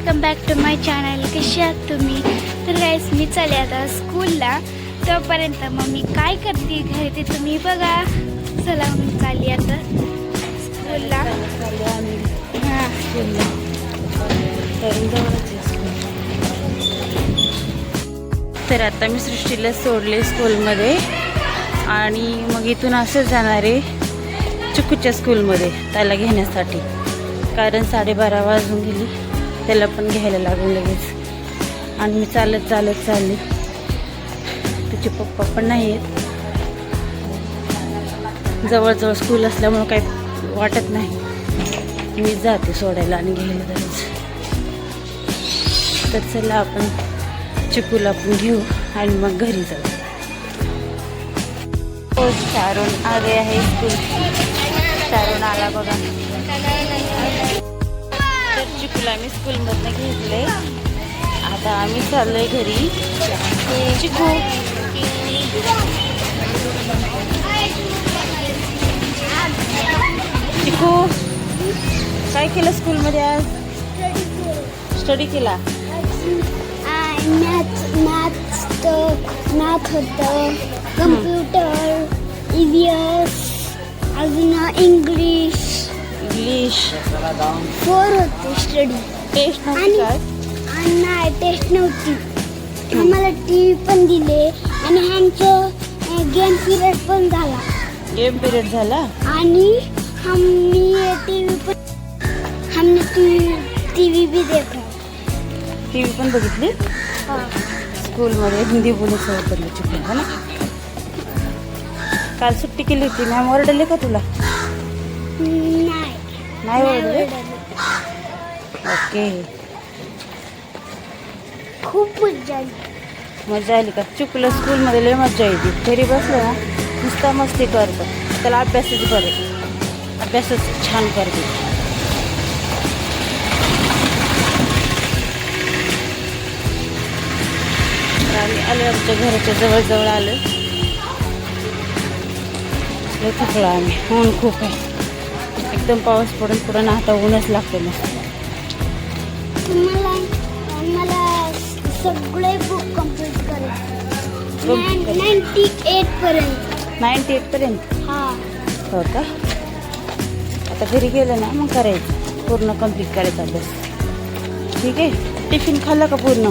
Welcome back to my channel. कशी आहात तुम्ही? तर गाईस मी चालले आता स्कूलला. तोपर्यंत मग मी काय करते घरी ते तुम्ही बघा. चला मी चालली आता स्कूलला. हां तर आता मी सृष्टीला सोडले स्कूलमध्ये आणि मग इथून असंच जाणार आहे चिकूच्या स्कूलमध्ये त्याला घेण्यासाठी, कारण 12:30 वाजून गेली. त्याला पण घ्यायला लागून लगेच आणि मी चालत चालले. त्याचे पप्पा पण नाही आहेत. जवळजवळ स्कूल असल्यामुळं काही वाटत नाही. मी जाते सोडायला आणि घ्यायला दररोज. तर चला आपण चिकूला पण घेऊ आणि मग घरी जाऊ. हो, शारून आले आहे स्कूल. शारून आला बघा. तर चिकूला मी स्कूलमधनं घेतले. आता आम्ही चाललोय घरी. चिकू चिकू काय केलं स्कूलमध्ये आज? स्टडी केला. मॅथ होतं, कम्प्युटर, EVS, अजून इंग्लिश 4 होते स्टडी. टेस्ट नव्हती काय? नाही, टेस्ट नव्हती. आम्हाला TV पण दिले आणि ह्यांचं गेम पिरियड पण झाला. गेम पिरियड झाला आणि हमने टीव्ही भी देखा. TV पण बघितली. स्कूलमध्ये हिंदी बोलायचं होतं चिकू, है ना? काल सुट्टी केली होती. मॅम ओरडले का तुला? नाही ओरडले. ओके. खूप मजा आली का? चिकूला स्कूलमध्ये लय मजा येते. घरी बसलं ना नुसता मस्ती करतं. त्याला अभ्यासच छान करते. आम्ही आलो आमच्या घराच्या जवळ आलो. थकलो आम्ही. ऊन खूप आहे. एकदम पाऊस पडून पुढं आता ऊनच लागते मग. मला सगळे बुक कम्प्लीट करायचे 98 पर्यंत. हां. हो का? आता घरी गेलं ना मग करायचं, पूर्ण कम्प्लीट करायचा अभ्यास. ठीक आहे. टिफिन खाल्लं का पूर्ण?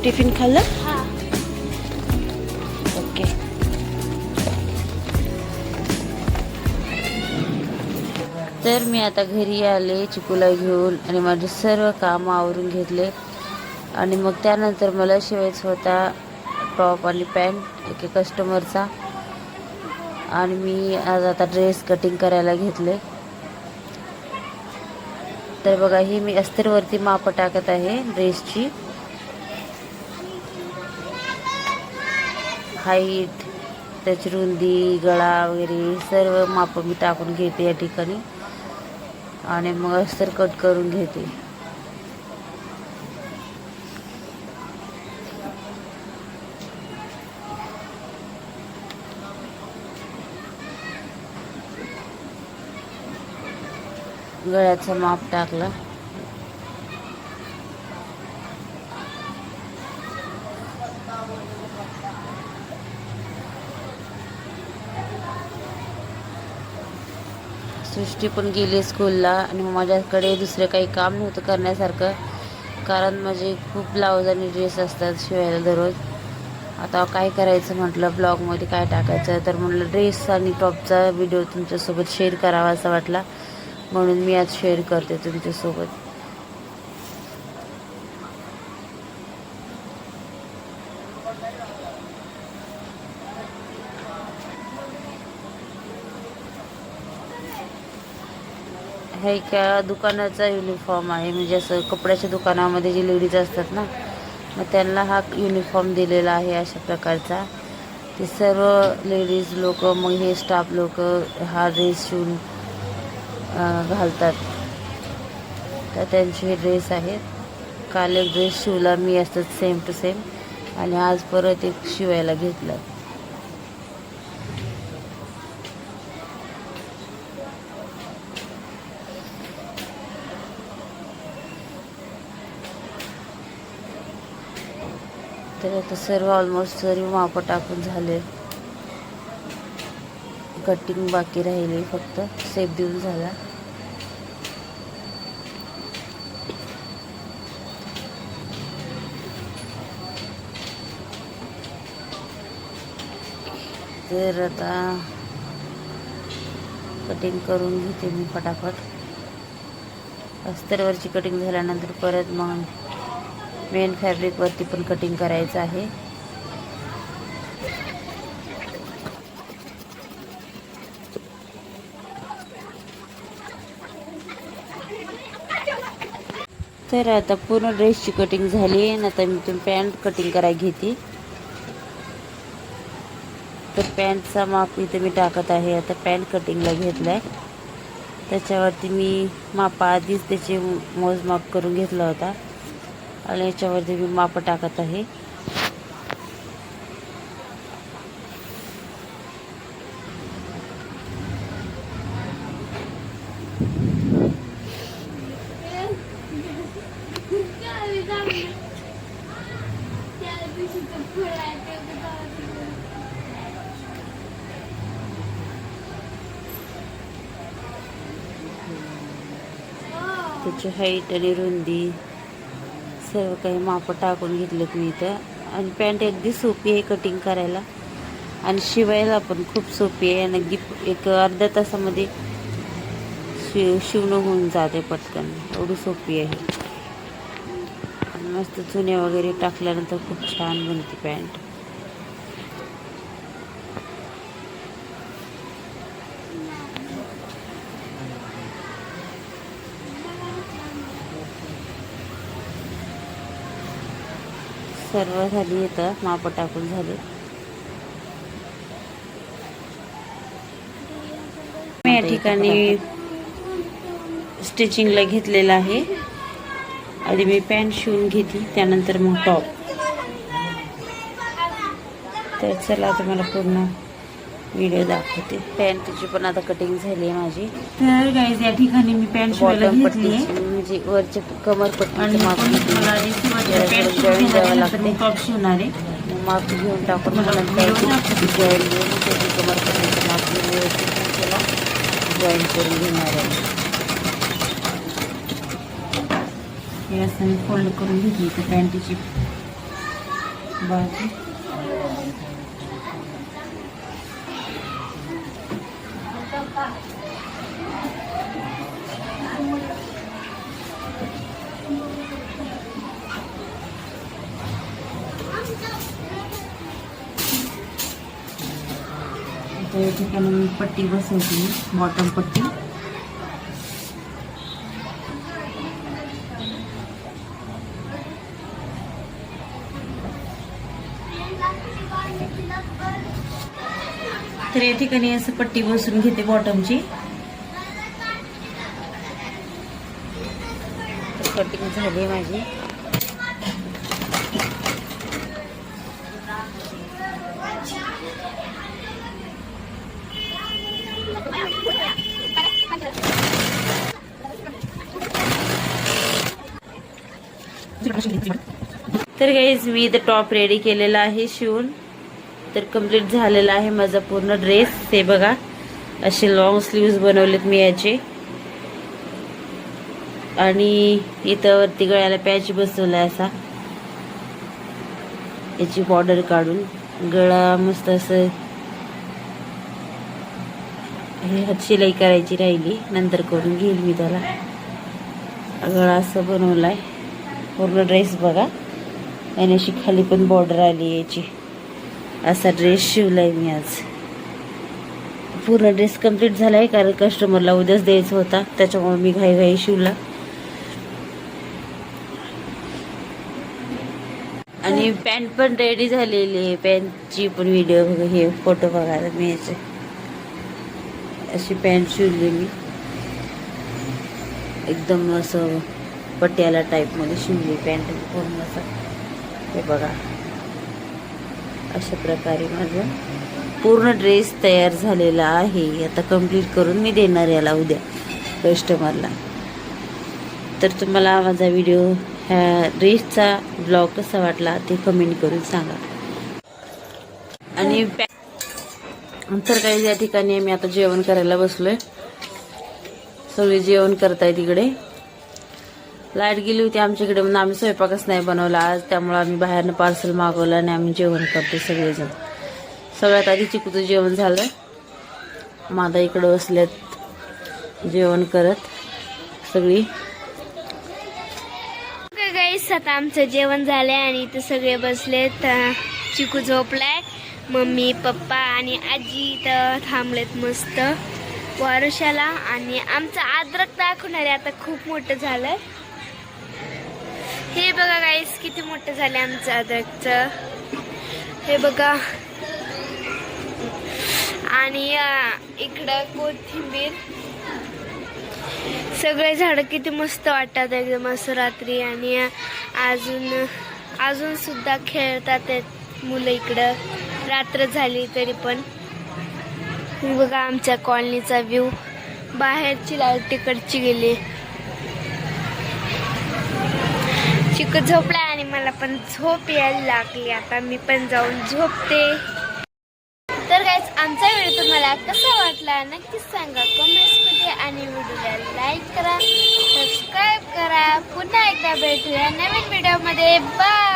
टिफिन खाल्लं? हां. ओके. तर मी आता घरी आले चिकूला घेऊन आणि माझे सर्व कामं आवरून घेतले आणि मग त्यानंतर मला शिवायचा होता टॉप आणि पॅन्ट एके कस्टमरचा. आणि मी आज आता ड्रेस कटिंग करायला घेतले. तर बघा, ही मी अस्तरवरती मापं टाकत आहे ड्रेसची. हाईट, त्याची रुंदी, गळा वगैरे सर्व मापं मी टाकून घेते या ठिकाणी आणि मग अस्तर कट करून घेते. गळ्याचं माप टाकलं. सृष्टी पण गेली स्कूलला आणि मग माझ्याकडे दुसरं काही काम नव्हतं करण्यासारखं, कारण माझे खूप ब्लाऊज आणि ड्रेस असतात शिवायला दररोज. आता काय करायचं म्हटलं, ब्लॉगमध्ये काय टाकायचं, तर म्हटलं ड्रेस आणि टॉपचा व्हिडिओ तुमच्यासोबत शेअर करावा असा वाटला, म्हणून मी आज शेअर करते तुमच्यासोबत. हा एका दुकानाचा युनिफॉर्म आहे. म्हणजे असं कपड्याच्या दुकानामध्ये जे लेडीज असतात ना, मग त्यांना हा युनिफॉर्म दिलेला आहे अशा प्रकारचा. ते सर्व लेडीज लोक, मग हे स्टाफ लोक हा ड्रेस शिवून घालतात. तर त्यांचे हे ड्रेस आहेत. काल एक ड्रेस शिवला मी असंच सेम टू सेम आणि आज परत एक शिवायला घेतला. तर आता सर्व ऑलमोस्ट सर्व मापं टाकून झाले. कटिंग बाकी राहिली, फक्त शेप देऊन झाला. तर आता कटिंग करून घेते मी फटाफट. अस्तरवरची कटिंग झाल्यानंतर परत मग मेन फॅब्रिकवरती पण कटिंग करायचं आहे. तर आता पूर्ण ड्रेसची कटिंग झाली आणि आता मी तुम्ही पॅन्ट कटिंग करायला घेते. तर पॅन्टचा माप इथे मी टाकत आहे. आता पॅन्ट कटिंगला घेतला आहे. त्याच्यावरती मी मापा आधीच त्याचे मोजमाप करून घेतला होता आणि याच्यावरती मी माप टाकत आहे. त्याची हाईट आणि रुंदी सर्व काही माप टाकून घेतलेत मी इथं. आणि पॅन्ट अगदी सोपी आहे कटिंग करायला आणि शिवायला पण खूप सोपी आहे. आणि अगदी एक अर्ध्या तासामध्ये शिवणं होऊन जाते पटकन, एवढी सोपी आहे. आणि मस्त चुने वगैरे टाकल्यानंतर खूप छान बनते पॅन्ट. सर्व झाली इथं माप टाकून झाले. मी या ठिकाणी स्टिचिंगला घेतलेलं आहे. आधी मी पॅन्ट शिवून घेते, त्यानंतर मग टॉप. तर चला तुम्हाला पूर्ण व्हिडिओ दाखवते. पॅन्टची पण आता कटिंग झाली आहे माझी. तर गाईज या ठिकाणी मी पॅन्ट शिवायला घेतली आहे. म्हणजे वरचे कमर पट्टी माप द्यावं लागते. टॉप शिवणार आहे, माप घेऊन टाकून मला जॉईन घेऊन त्याची कमर पट्टीचं माप व्यवस्थित त्याला जॉईन करून घेणार आहे. हे असं मी फोल्ड करून घेतली तर पॅन्टीची बाजू. या ठिकाणी मी पट्टी बसवते, बॉटम पट्टी. तर या ठिकाणी असं पट्टी बसवून घेते बॉटमची. कटिंग झाली माझी. तर गाईज मी इथं टॉप रेडी केलेला आहे शिवून. तर कंप्लीट झालेला आहे माझा पूर्ण ड्रेस. हे बघा असे लॉंग स्लीव्ज बनवलेत मी याचे. आणि इथं वरती गळ्याला पॅच बसवलाय असा, याची बॉर्डर काढून. गळा मस्त असं हे हात शिलाई करायची राहिली, नंतर करून घेईल मी त्याला. गळा असं बनवलाय पूर्ण ड्रेस बघा. आणि अशी खाली पण बॉर्डर आली याची. असा ड्रेस शिवलाय मी आज. पूर्ण ड्रेस कंप्लीट झालाय कारण कस्टमरला उद्याच द्यायचा होता, त्याच्यामुळे मी घाई शिवला. आणि पॅन्ट पण रेडी झालेली आहे. पॅन्टची पण व्हिडिओ बघा, हे फोटो बघायला मी याचे. अशी पॅन्ट शिवली मी एकदम असं पटियाला टाईपमध्ये शिवली पॅन्ट पूर्ण असं. हे बघा अशा प्रकारे माझं पूर्ण ड्रेस तयार झालेला आहे. आता कंप्लीट करून मी देणार याला उद्या कस्टमरला. तर तुम्हाला माझा व्हिडिओ ह्या ड्रेसचा ब्लॉग कसा वाटला ते कमेंट करून सांगा. आणि तर काही या ठिकाणी आम्ही आता जेवण करायला बसलोय. सगळे जेवण करताय तिकडे. लाईट गेली होती आमच्याकडे म्हणून आम्ही स्वयंपाकच नाही बनवला आज. त्यामुळे आम्ही बाहेरनं पार्सल मागवलं आणि आम्ही जेवण करतो सगळेजण. सगळ्यात आधी चिकूचं जेवण झालं. मादा इकडं बसलेत जेवण करत सगळी. गाईस आता आमचं जेवण झालंय आणि इथे सगळे बसलेत. चिकू झोपलाय, मम्मी पप्पा आणि आजी इथं थांबलेत मस्त वारुशाला. आणि आमचं अद्रक दाखवणार आहे आता खूप मोठं झालंय. हे बघा गाईस किती मोठं झालंय आमचं अद्रकचं. हे बघा. आणि इकडं कोथिंबीर. सगळे झाडं किती मस्त वाटतात एकदम असं रात्री. आणि अजून सुद्धा खेळतात मुलं इकडं रात्र झाली तरी पण. बघा आमच्या कॉलनीचा व्ह्यू. बाहेरची लाईट तिकडची गेली. चिकू झोपला आणि मला पण झोप यायला लागली. आता मी पण जाऊन झोपते. तर गाईज आमचा व्हिडिओ तुम्हाला कसा वाटला नक्कीच सांगा कमेंट्समध्ये. आणि व्हिडिओला लाईक करा, सबस्क्राईब करा. पुन्हा एकदा भेटूया नवीन व्हिडिओमध्ये. बाय.